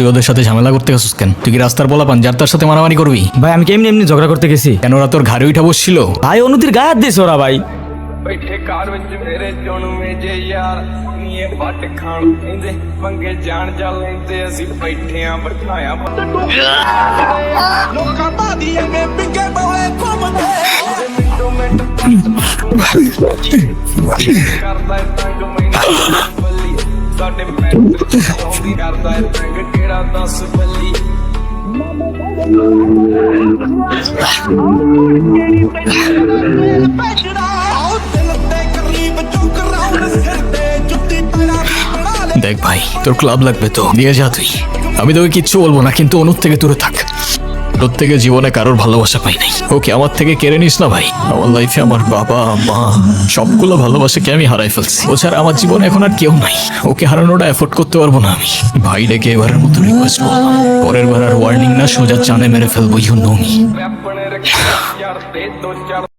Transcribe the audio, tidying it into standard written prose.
তুই ওদের সাথে ঝামেলা করতে গেছিস কেন? তুই কি রাস্তার পোলাপান যার তার সাথে মারামারি করবি? ভাই আমি কি এমনি এমনি ঝগড়া করতে গেছি? কেন ওরা তোর ঘাড়ে উঠা বসছিল? ভাই অনুতির গায়ে হাত দিয়েছে ওরা ভাই। बैठे कार विच मेरे चुन में जे यार नीए पट खान इंदे पंगे जान जा लेंदे असी बैठे आ बिठाया लोका बादी अंगे पिके बोले घूमदे मिंटो मिंट करदा है तंग मैं बल्ली साडे पैर होंगी करदा है तंग केड़ा 10 बल्ली দেখ ভাই, তোর ক্লাব লাগবে তো দিয়ে যা তুই, আমি তোকে কিচ্ছু বলবো না, কিন্তু অনুর থেকে দূরে থাক। তোর থেকে জীবনে কারোর ভালোবাসা পাই নাই, ওকে আমার থেকে কেড়ে নিস না ভাই। আমার লাইফে আমার বাবা মা সবগুলো ভালোবাসাকে আমি হারাই ফেলছি, ও ছাড়া আমার জীবনে এখন আর কেউ নাই। ওকে হারানোটা এফোর্ড করতে পারবো না আমি। ভাই ডেকে এবারের মতো রিকোয়েস্ট করলাম, পরের বার আর ওয়ার্নিং না, সোজা চানে মেরে ফেলবো। You know me. अपने रखे यार दे दो चार